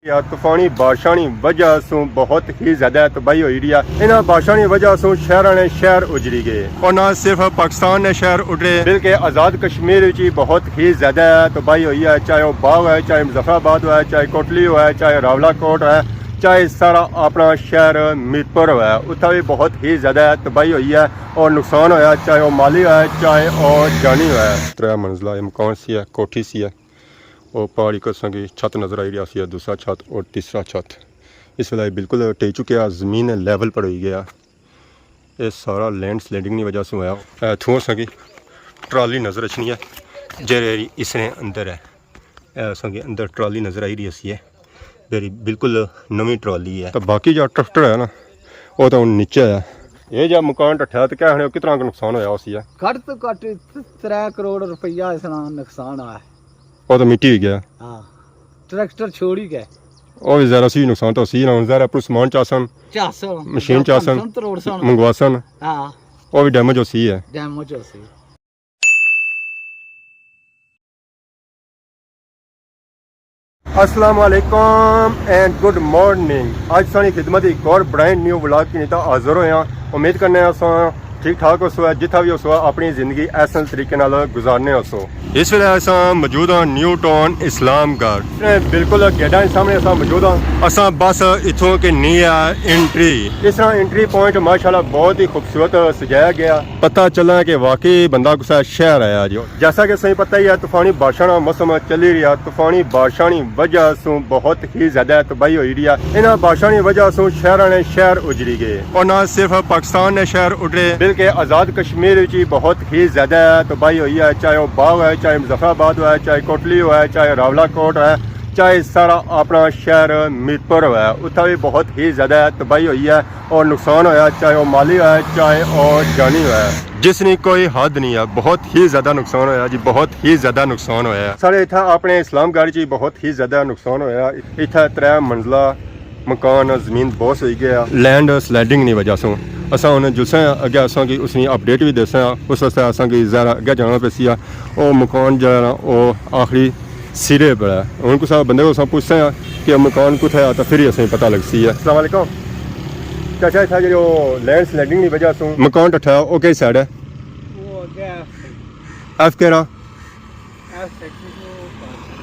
या तूफानी बारिशां की वजह से बहुत ही ज्यादा तबाही हुई रही है। इन बारिशां की वजह से शहर ने शहर उजड़ी गए और न सिर्फ पाकिस्तान ने शहर उजड़े बल्कि आज़ाद कश्मीर भी बहुत ही ज्यादा तबाही हुई है। चाहे वह बाग है, चाहे मुजफ्फराबाद है, चाहे कोटली है, चाहे रावलाकोट है, चाहे सारा अपना शहर मीरपुर है, उत्थे भी बहुत ही ज्यादा तबाही हुई है और नुकसान होया, चाहे वह माली है, चाहे वह जानी है। 3 मंजिला मकान सी है, कोठी सी है और पहाड़ी कसों की छत नज़र आई रही है, दूसरा छत और तीसरा छत इस वेले बिल्कुल टे चुके हैं, ज़मीन लैवल पर हो गया। ये सारा लैंड स्लाइडिंग की वजह से होया। थोड़ा सा की ट्राली नज़र अच्छी है जेरी इसने अंदर है, असा की अंदर ट्राली नज़र आई रही है, मेरी बिल्कुल नवी ट्राली है। तो बाकी जो ट्रैक्टर है ना वो तो नीचे है। ये जब मकान टठा तो क्या कितना नुकसान होया उसी है? घट तो घट 3 करोड़ रुपया इस नुकसान आया। वो तो मिट्टी ही गया। हाँ, ट्रैक्टर छोड़ ही गए। ਉਹ ਵੀ ਜ਼ਰਾ ਸੀ ਨੁਕਸਾਨ ਤਾਂ ਸੀ ਨਾ, ਜ਼ਰਾ ਪਰ ਸਮਾਨ ਚਾਸਨ ਮਸ਼ੀਨ ਚਾਸਨ ਮੰਗਵਾਸਨ ਹਾਂ ਉਹ ਵੀ ਡੈਮੇਜ ਹੋ ਸੀ ਹੈ। ਡੈਮੇਜ ਹੋ ਸੀ। अस्सलाम वालेकुम एंड गुड मॉर्निंग। आज सारी खिदमत एक और ब्रांड न्यू व्लॉग की नीता हाजिर होए हैं। उम्मीद करने असा ठीक ठाक हो सो जिथा भी हो सो अपनी जिंदगी ऐसे तरीके नाल गुजारने हो सो। इस वेले असा मौजूद हाँ न्यू टाउन इस्लामगढ़, बिल्कुल गेटा सामने असा मौजूद हाँ। असा बस इथों के नी है एंट्री। इस तरह एंट्री पॉइंट माशाल्लाह बहुत ही खूबसूरत सजाया गया। पता चला कि वाकई बंदा कुछ शहर आया जो। जैसा कि सही पता ही है तूफानी बारिशां का मौसम चली रहा। तूफानी बारिशां की वजह से बहुत ही ज्यादा तबाही हुई रही है। इन बारिशां की वजह से शहर ने शहर उजड़ी गए और न सिर्फ पाकिस्तान ने शहर उजड़े बल्कि आज़ाद कश्मीर भी बहुत ही ज्यादा तबाही हुई है। चाहे वह बाग है, चाहे मुजफ्फराबाद है, चाहे कोटली है, चाहे रावलाकोट है, चाहे सारा अपना शहर मीरपुर है, उत्थे भी बहुत ही ज़्यादा तबाही हुई है और नुकसान होया, चाहे वह माली है, चाहे वह जानी है, जिसनी कोई हद नहीं है। बहुत ही ज़्यादा नुकसान होया जी, बहुत ही ज़्यादा नुकसान होया। सारे इतना अपने इस्लामगढ़ जी बहुत ही ज़्यादा नुकसान होया। इतना 3 मंजिला मकान जमीन बहुत हो गया लैंड स्लाइडिंग की वजह से। असा उन्हें जुलसा अगे असा की उसकी अपडेट भी दसा उस वास्ते असा की ज़रा अगे जाना पैसी वो मकान जरा वो आखिरी सिरे पर है। हूँ कुछ बंदे को पूछते हैं कि मकान कुत्थे है तो फिर असें पता लग सी है। अस्सलाम वालेकुम चाचा, इतना जो लैंड स्लाइडिंग की वजह से मकान टठा है वो किस साइड है? एफ केरा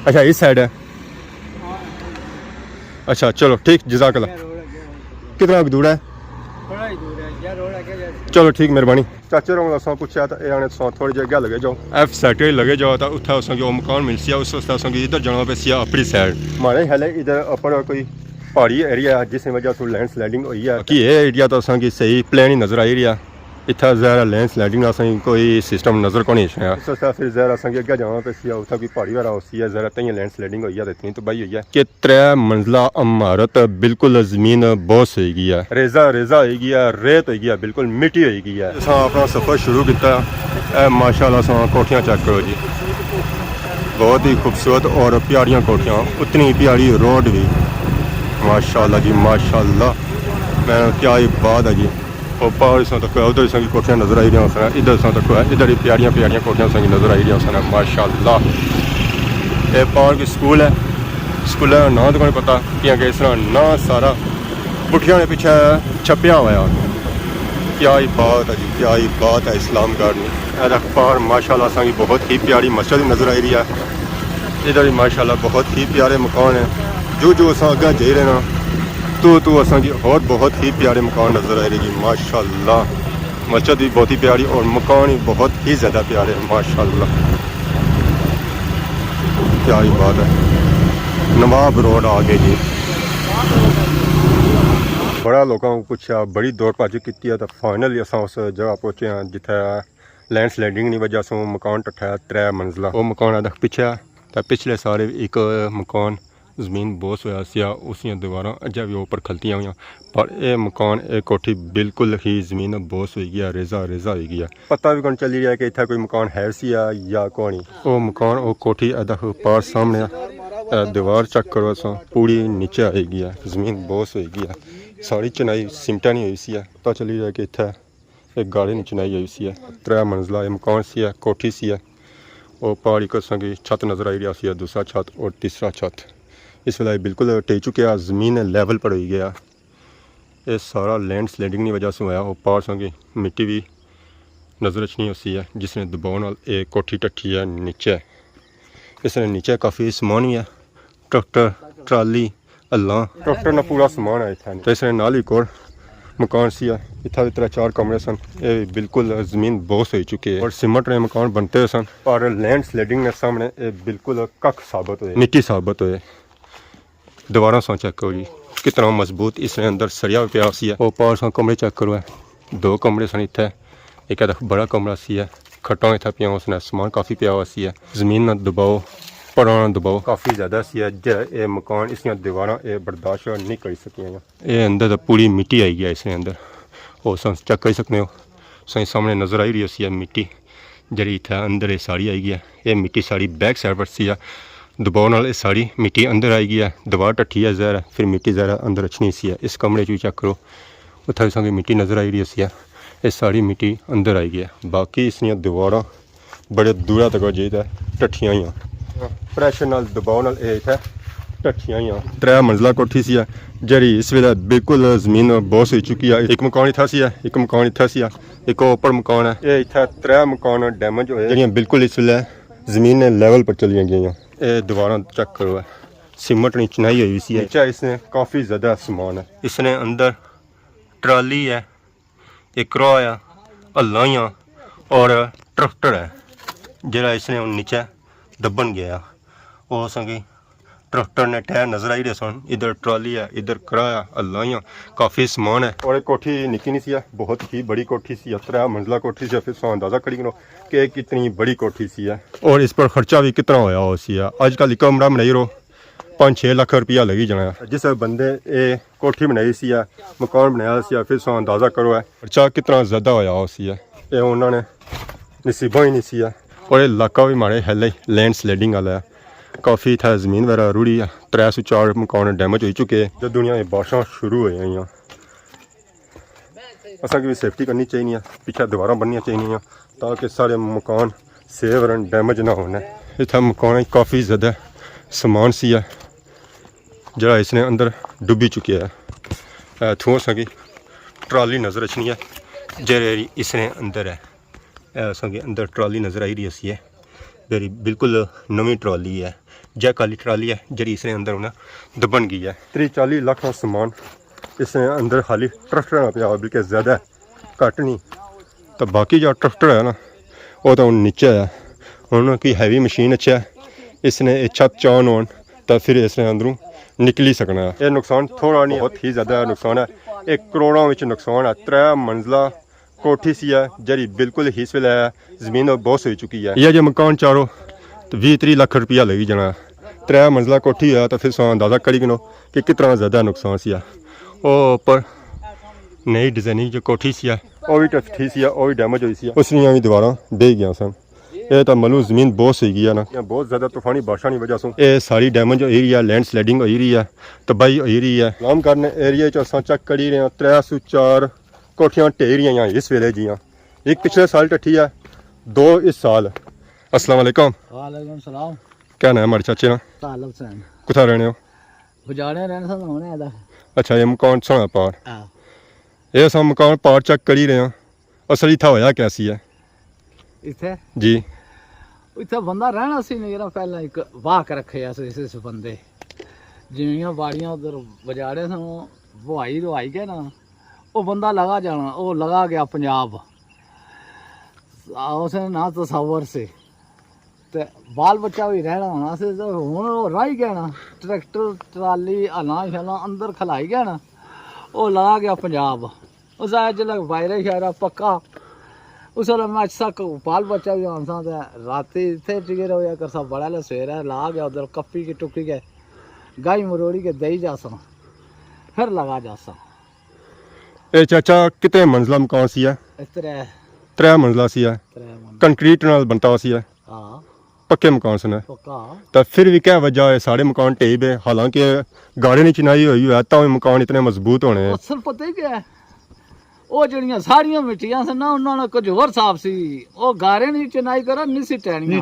अच्छा इस साइड है। अच्छा चलो ठीक, जज़ाकल्लाह। कितना दूर है? चलो ठीक, मेहरबानी। चाचे रोसा पूछा तो ये थोड़ी जी अगर लगे जाओ एफ साइड लगे जाओ तो उत्थे अस मकान मिल सी उस वास्ते इधर जाना पे सी अपनी साइड। हमारे हाले इधर अपर कोई पहाड़ी एरिया है जिस वजह से लैंड स्लाइडिंग हुई है कि ये एरिया तो असा सही प्लेन ही नज़र आई रहा। इतना ज़रा लैंड स्लाइडिंग का कोई सिस्टम नज़र को नहीं आया। इस वास्ते फिर ज़रा असा अगर जाना पे सी उत्थे कोई पहाड़ी वगैरह होती है, ज़रा तई लैंड स्लाइडिंग हुई है, इतनी तबाही हुई है कि 3 मंजिला इमारत बिल्कुल ज़मीन बहुत हो गई है, रेजा रेजा हो गई है, रेत हो गई है, बिल्कुल मिट्टी हो गई है। असा अपना सफ़र शुरू किया माशाल्लाह। असा कोठियाँ चेक करो जी, बहुत ही खूबसूरत और प्यारियाँ कोठियाँ, उतनी प्यारी रोड भी माशाल्लाह जी माशाल्लाह। मैं क्या ही बात है जी। और पहाड़ से तक उधर की कोठियाँ नज़र आई रही सन, इधर से तक इधर ही प्यारियाँ प्यारियाँ कोठियाँ संग नज़र आई रही सन माशाल्लाह। ये पहाड़ की स्कूल है, स्कूल का नाम तो नहीं पता क्योंकि इस तरह ना सारा पुठिया के पीछे छपया हुआ। क्या ही बात है जी, क्या ही बात है इस्लामगढ़ में। पहाड़ माशाल्लाह संग बहुत ही प्यारी मस्जिद नज़र आई रही है। इधर ही माशाल्लाह बहुत ही प्यारे मकान है। जो जो अस अगर जा रहे ना तो असा की और बहुत ही प्यारे मकान नज़र आ रही माशाल्लाह। मस्जिद भी बहुत ही प्यारी और मकान भी बहुत ही ज़्यादा प्यारे माशाल्लाह। क्या ही बात है। नवाब रोड आ गए जी। बड़ा लोगों को पूछा, बड़ी दौड़ भज की है तो फाइनली अस उस जगह पहुँचे हैं जिथे लैंड स्लाइडिंग की वजह से मकान टठा 3 मंजिला। वो मकान पीछे तो पिछले सारे एक मकान जमीन बोस होया उसकी दीवार अजे भी ऊपर खलतियाँ हुई, पर यह मकान एक कोठी बिल्कुल ही जमीन बोस हो गई, रेजा रेजा हो गई है। पता भी कौन चली रहा है कि इतना कोई मकान है सी या कौन। वो मकान वो कोठी पार सामने दीवार चेक करो अस पूरी नीचे आएगी है, जमीन बोस हो गई है, सारी चनाई सिमटा नहीं हुई सी है। पता चली रहा है कि इतना एक गाड़ी नहीं चनाई हुई सी है। 3 मंजिला मकान सी है, कोठी सी है। वो पहाड़ी कसों की छत नज़र आई रही है, दूसरा छत और तीसरा छत इस वेले बिल्कुल टेक चुके जमीन लैवल पर हो गया। ये सारा लैंड स्लाइडिंग की वजह से होया। वो पार संगी मिट्टी भी नज़र अचनी होती है जिसने दबाव नाल एक कोठी टट्ठी है नीचे। इसने नीचे काफ़ी समान भी है, ट्रैक्टर ट्राली अल्लाह ट्रैक्टर ना पूरा समान है इतना। तो इसने नाल एक और मकान सी है, इतना 3-4 कमरे सन। ये बिल्कुल ज़मीन बोस हो चुकी है और सीमेंट ने मकान बनते हुए सन। और लैंड स्लाइडिंग ने सामने ये बिल्कुल कख साबित हुए, मिट्टी साबित हुए। दोबारा सौ चेक करो जी कितना मजबूत इसने अंदर सरिया पिया सी है। वो पार सौ कमरे चेक करो है, 2 कमरे सन इतने। एक बड़ा कमरा सी है, खट्टा इतना पिया उसने समान काफ़ी पिया हुआ सी है। ज़मीन न दबाओ पुराना दबाव काफ़ी ज़्यादा सी है। ये मकान इसकी दीवार ये बर्दाश्त नहीं कर सकियां। ये अंदर तो पूरी मिट्टी आई गया इसके अंदर। वो चेक कर सकते हो, सही सामने नज़र आई रही उसी है मिट्टी जी इतना अंदर ये साड़ी आई गई है। ये मिट्टी साड़ी बैक साइड पर सी है, दबाव नाल साड़ी मिट्टी अंदर आई गई है। दीवार टट्ठी है ज़हर, फिर मिट्टी ज़हर अंदर अच्छी सी है। इस कमरे चेक करो, उतना संगे मिट्टी नज़र आई रही उसी है। ये सारी मिट्टी अंदर आई गई है। बाकी इसलिए दीवार बड़े दूर तक जाइए टट्ठियाँ ही प्रैशर नाल दबाव नाल इतना टट्ठियाँ ही 3 मंजिला कोठी सी है जी इस वेले बिल्कुल जमीन बोस हो चुकी है। एक मकान इतना सी है, एक मकान इतना सी है, एक उपर मकान है। ये इतना 3 मकान डैमेज होए जी बिल्कुल इस वेले जमीन ने लैवल पर चली गई। ये दीवार चेक करो है, सीमेंट नहीं चिनाई हुई सी है। इसने काफ़ी ज़्यादा समान है। इसने अंदर ट्राली है, एक रो है, हल्ला और ट्रैक्टर है जरा इसने नीचे दबन गया। वो संगी ट्रैक्टर ने टायर नजर आई रहे सन। इधर ट्राली है, इधर किराया हल्ला काफ़ी समान है। और एक कोठी निकी नहीं सी है, बहुत ही बड़ी कोठी सी है, 3 मंजिला कोठी सी। फिर सो अंदाजा करी करो कि कितनी बड़ी कोठी सी है और इस पर खर्चा भी कितना होया हो सी है। अजकल एक कमरा बनाई रो 5-6 लाख रुपया लगी जाना। जिस बंदे ये कोठी बनाई सी है, मकान बनाया सी, फिर सो अंदाजा करो है खर्चा कितना ज़्यादा होया हो सी है। ये उन्होंने नसीबा ही नहीं सी है। और ये इलाका भी माड़े है लैंड स्लाइडिंग वाला है, काफ़ी इतना जमीन वगैरह रुड़ी है। 304 मकान डैमेज हो चुके हैं। जब दुनिया में बारिशां शुरू हो गई असा की भी सेफ्टी करनी चाहिए, पीछे दीवार बननी चाहिए ताकि सारे मकान सेव रहन, डैमेज ना होने। इतना मकान काफ़ी ज़्यादा समान सी है जरा इसने अंदर डुबी चुकी है। थोड़ा सा की ट्राली नज़र अचनी है जरी इसने अंदर है। असेंगे अंदर ट्राली नज़र आई रही है, मेरी बिल्कुल नवी ट्राली है, जै काली ट्राली है जी इसने अंदर उन्हें दबन गई है। 30-40 लाख का समान इसने अंदर खाली ट्रैक्टर पिया, बल्कि ज़्यादा घट नहीं। तो बाकी जो ट्रैक्टर है ना वो तो नीचे है, उन्होंने की हैवी मशीन अच्छा है। इसने छत चान हो तो फिर इसने अंदरों निकली सकना है। ये नुकसान थोड़ा नहीं, बहुत ही ज़्यादा नुकसान है। 1 करोड़ों में नुकसान है। 3 मंजिला कोठी सी है जी बिल्कुल ही इस वेले जमीन बहुत हो चुकी है। यह जो मकान चारों तो 20-30 लाख रुपया लगी जाना। 3 मंजिला कोठी है तो फिर सो अंदाजा करी गिनो कि कितना ज़्यादा नुकसान सी है। वो उपर नई डिजाइनिंग जो कोठी सी है वो भी टट्ठी सी है, वो भी डैमेज हुई सी है। उसलिए भी दीवार बह गया सन। ये तो मलू जमीन बहुत हो गई है ना, बहुत ज़्यादा तूफानी बारिशा की वजह से ये सारी डैमेज हो रही है, लैंड स्लाइडिंग हो रही है, तबाही हो रही है। काम करने एरिया चेक करी रहे हैं 304 कोठियां ढेरियां इस वेले जी। एक पिछले साल टट्ठी है, 2 इस साल। अस्सलाम वालेकुम। वालेकुम सलाम। क्या नाम है हमारे चाचे ना? तालब हुसैन। कुथा रहने हो? गुजारे रहने सन होने आदा। अच्छा ये मकान सोना पार, हां ये सब मकान पार चेक करी रहे हैं। असल इतना होया कैसी है इथे जी? इथे बंदा रहना सी नहीं जरा पहला एक वाह कर रखे इस बंदे जिवियां बाड़ियां उधर बजाड़े सन बुआई रुआई के ना वो बंदा लगा जाना, वो लगा गया पंजाब। उसने ना तस्वर से ते बाल बच्चा भी रहना होना से तो हूँ रह गया ना। ट्रैक्टर ट्राली हला शला अंदर खलाई गया ना, वो लगा गया पंजाब। उस जिसलै वायरस शायरा पक्का उस वेल्ले मैं अच्छा बाल बच्चा भी आंसा राती इतने टिके रहो कर सब बड़ा सवेरे ला गया उधर कप्पी के टुक्की के गाई मरोड़ी के दही जासा फिर लगा जासा। ये चाचा कितने मंजिला मकान सी है? 3 मंजिला सी है, कंक्रीट नाल बनता हुआ सी है, हाँ पक्के मकान सन। पक्का तो फिर भी क्या वजह है सारे मकान ढेई पे, हालांकि गाड़ी नहीं चिनाई हुई है तो मकान इतने मजबूत होने? असल पता ही क्या है, वो जड़ियां सारियां मिट्टियां सन ना उन्होंने कुछ होर साफ सी, वो गारे नहीं चिनाई करा नहीं सी टैनियां।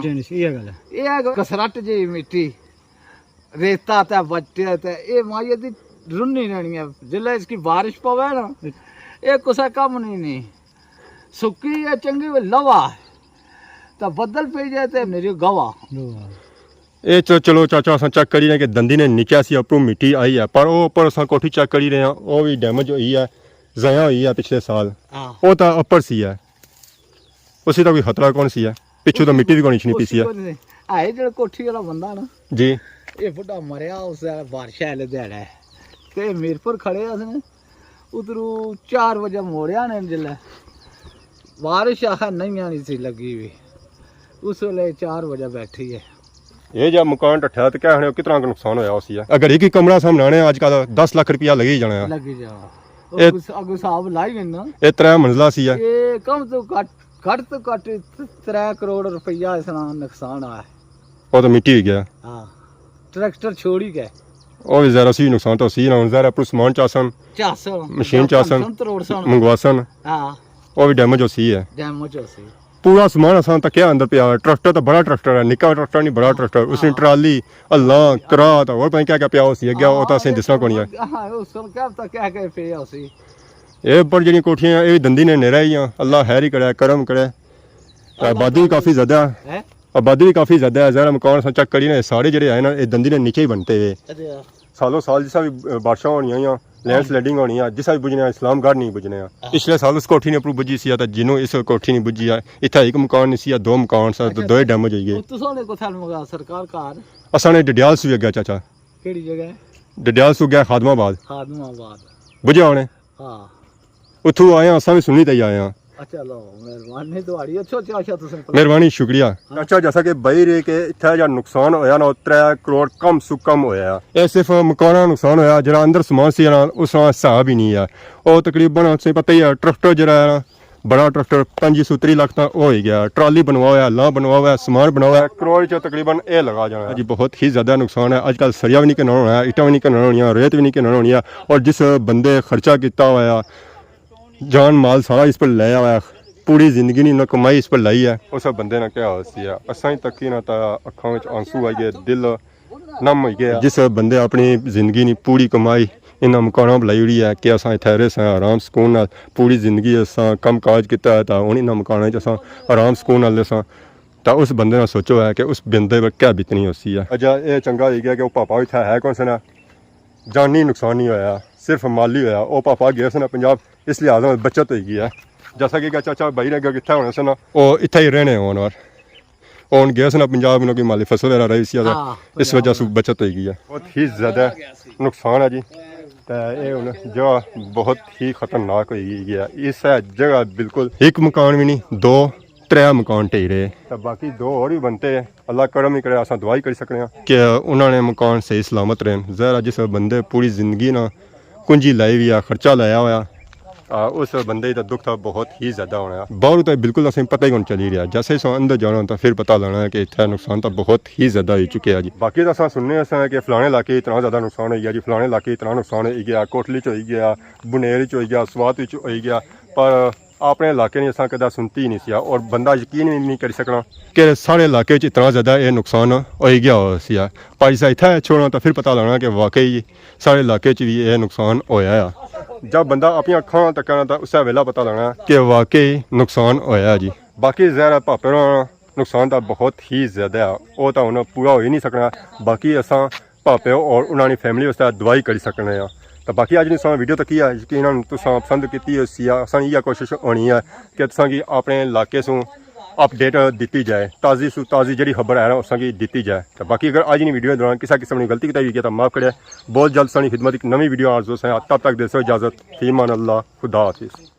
ये कसरट जी मिट्टी रेता ते बच्चे ते ये माइया दी रुन्नी रहनी है जिल्ले इसकी बारिश पवे ना ये कुछ कम नहीं सुक्की है चंगी लवा तो बदल पे जाए तो मेरी गवा ਇਹ ਚਲੋ ਚਾਚਾ ਅਸਾਂ ਚੈੱਕ ਕਰੀ ਰਹੇ ਕਿ ਦੰਦੀ ਨੇ ਨਿਕਿਆ ਸੀ ਉੱਪਰੋਂ ਮਿੱਟੀ ਆਈ ਹੈ ਪਰ ਉਹ ਉੱਪਰ ਅਸਾਂ ਕੋਠੀ ਚੈੱਕ ਕਰੀ ਰਹੇ ਹਾਂ ਉਹ ਵੀ ਡੈਮੇਜ ਹੋਈ ਹੈ ਜ਼ਾਇਆ ਹੋਈ ਹੈ ਪਿਛਲੇ ਸਾਲ ਉਹ ਤਾਂ ਉੱਪਰ ਸੀ ਹੈ ਉਸੇ ਦਾ ਕੋਈ ਖਤਰਾ ਕੌਣ ਸੀ ਹੈ ਪਿੱਛੋਂ ਤਾਂ ਮਿੱਟੀ ਦੀ ਕੋਈ ਨਹੀਂ ਪੀਸੀ ਹੈ ਆਏ ਜਿਹੜਾ ਕੋਠੀ ਵਾਲਾ ਬੰਦਾ ਨਾ ਜੀ ਇਹ ਬੁੱਢਾ ਮਰਿਆ ਉਸ ਬਾਰਿਸ਼ ਆਲੇ ਦਿਹਾੜਾ ਤੇ ਮੀਰਪੁਰ ਖੜੇ ਆ ਨੇ ਉਧਰੋਂ 4 ਵਜੇ ਮੋੜਿਆ ਨੇ ਜਿੱਲੇ ਬਾਰਿਸ਼ ਆਹ ਨਹੀਂ ਆਣੀ ਸੀ ਲੱਗੀ ਵੀ ਉਸ ਵੇਲੇ 4 ਵਜੇ ਬੈਠੀ ਹੈ ਇਹ ਜਾਂ ਮਕਾਨ ਟੱਠਿਆ ਤੇ ਕਹਿ ਹਣੇ ਕਿਤਨਾ ਕੁ ਨੁਕਸਾਨ ਹੋਇਆ ਸੀ ਅਗਰ ਇੱਕ ਹੀ ਕਮਰਾ ਸਾਹਮਣੇ ਅੱਜ ਕੱਲ 10 ਲੱਖ ਰੁਪਇਆ ਲੱਗੇ ਹੀ ਜਾਣਾ ਹੈ ਲੱਗੀ ਜਾ ਅਗੋ ਸਾਹਬ ਲਾਈ ਗੰਨਾ ਇਹ 3 ਮੰਜ਼ਲਾ ਸੀ ਇਹ ਕਮ ਤੋਂ ਘੱਟ ਤੋਂ ਘੱਟ 3 ਕਰੋੜ ਰੁਪਇਆ ਇਸ ਨਾਲ ਨੁਕਸਾਨ ਆਇਆ ਉਹ ਤਾਂ ਮਿੱਟੀ ਹੀ ਗਿਆ ਹਾਂ ਟਰੈਕਟਰ ਛੋੜ ਹੀ ਗਏ ਉਹ ਵੀ ਜ਼ਰਾ ਸੀ ਨੁਕਸਾਨ ਤਾਂ ਸੀ ਨਾ ਹੁਣ ਜ਼ਰਾ ਪਰ ਸਮਾਨ ਚਾਸਨ ਮਸ਼ੀਨ ਚਾਸਨ ਮੰਗਵਾਸਨ ਹਾਂ ਉਹ ਵੀ ਡੈਮੇਜ ਹੋ ਸੀ ਹੈ ਡੈਮੇਜ ਹੋ ਸੀ पूरा सामान असां तकिया अंदर पिया ट्रैक्टर तो बड़ा ट्रैक्टर है निक्का ट्रैक्टर नहीं बड़ा ट्रैक्टर उसने ट्राली अल्लाह करात और पता क्या क्या पिया उसी गया वो तो असें दिसना कोनी है हां उस क्या तो क्या क्या पिया उसी ये पर जेडी कोठियां ये दंदी ने नेरा ही अल्लाह खैर ही करे करम करे आबादी काफी ज्यादा है आबादी भी काफी ज्यादा है जरा मकान असां चेक करी ना सारे जेडे आए ना ये दंदी ने नीचे ही बनते हुए सालों साल जिसा भी बारिशां होनी है लैंड स्लाइडिंग होनी है जिसा भी बुझने इस्लामगढ़ नहीं बुझने पिछले साल उस कोठी ने अपनी बुझी सी तो जिन्हों इस कोठी नहीं बुझी है इतना एक मकान नहीं सी 2 मकान सा तो 2 डैमेज हो गए तुसाने को थाल मगा सरकार कार असाने डडियाल से गया चाचा केड़ी जगह डडियाल से गया खादमाबाद बुझे होने हां उथों आए असा भी सुनी ते आए हैं अच्छा लो मेहरबानी तुम्हारी अच्छा तुसें मेहरबानी शुक्रिया अच्छा जैसा कि बई रे के इत्थे जा नुकसान होया ना 3 करोड़ कम सु कम होया ये सिर्फ मकाना नुकसान होया जरा अंदर समान सी ना उस हिसाब ही नहीं है और तकरीबन से पता ही है ट्रैक्टर जरा है ना बड़ा ट्रैक्टर 25-30 लाख तक हो ही गया ट्राली बनवाया ला बनवाया सामान बनवाया करोड़ च तकरीबन ये लगा जाना जी बहुत ही ज़्यादा नुकसान है अजकल सरिया भी नहीं करना होना है ईटा भी नहीं करना होनी रेत भी नहीं करना होनी है और जिस बंदे खर्चा किया हुआ जान माल सारा इस पर लाया हुआ पूरी जिंदगी नहीं ना कमाई इस पर लाई है उस बंदे ने क्या हाल है असा ही तक ही ना अखा में आंसू आई गए दिल नम हो गया जिस बंदे अपनी जिंदगी नहीं पूरी कमाई इन्होंने मकाना लाई हुई है कि असा इतने रहे सां आराम सुकून पूरी जिंदगी असा कम काज किया है तो उन्हीं मकाना असा आराम सुकून नाल असा तो उस बंदे ने सोचो है कि उस बंदे पर क्या बीतनी होसी है अजा ये चंगा हो गया कि वह पापा इतना है कौन सा ना जानी नुकसान नहीं होया सिर्फ माली होया वो पापा गया से ना पंजाब इस लिहाज में बचत हो गई है जैसा कि चाचा भाई ने कितना होना से ना वो इतना ही रहने होने और गया से ना पंजाब में कोई माली फसल वगैरह रही सी इस वजह से बचत हो गई है बहुत ही ज़्यादा नुकसान है जी तो ये जगह बहुत ही खतरनाक हो गई है इस जगह बिल्कुल एक मकान भी नहीं 2-3 मकान ढही रहे तो बाकी 2 और भी बनते हैं अल्लाह करम ही करे अस दुआ ही कर सकते हैं कि उन्होंने मकान सही सलामत रहन ज़रा जिस बंदे पूरी जिंदगी ना कुंजी लाई हुई है खर्चा लाया हुआ उस बंदे का दुख था बहुत ही ज़्यादा होना है बाहर तो बिल्कुल असें पता ही नहीं चली रहा जैसे ही अंदर जाना तो फिर पता लगना है कि इतना नुकसान तो बहुत ही ज़्यादा हो चुके हैं जी बाकी तो अस सुनने असें कि फलाने इलाके इतना ज़्यादा नुकसान हो गया जी फलाने इलाके इतना नुकसान हो गया कोटली च हो गया बुनेर च हो गया स्वात हो गया पर अपने इलाके ने असा कदा सुनती ही नहीं सी और बंदा यकीन भी नहीं कर सकना कि सारे इलाके इतना ज़्यादा ये नुकसान हो गया सी पर इसा इतना छोड़ना तो फिर पता लगना कि वाकई सारे इलाके भी ये नुकसान होया है जब बंदा अपनी अखां तकना तो उस वेला पता लगना कि वाकई नुकसान होया जी बाकी ज़रा भापे नुकसान तो बहुत ही ज़्यादा है वो तो उन्हें पूरा हो ही नहीं सकना बाकी असा भापे और उन्होंने फैमिली वास्ते दुआ ही कर सकने तो बाकी अज नहीं वीडियो तक है यकीन तुसां पसंद की असां इ'यै कोशिश होनी है कि तुसां गी अपने इलाके सू अपडेट दी जाए ताज़ी सू ताज़ी जी खबर है ना असां दी जाए तो बाकी अगर अज नहीं वीडियो दौरान किसी किस्म की गलती की गई तो माफ़ करे बहुत जल्द सानी खिदमत एक नवी वीडियो आर्ज़ू है तब तक दे सो इजाज़त फीमान अल्लाह खुदा हाफिज़।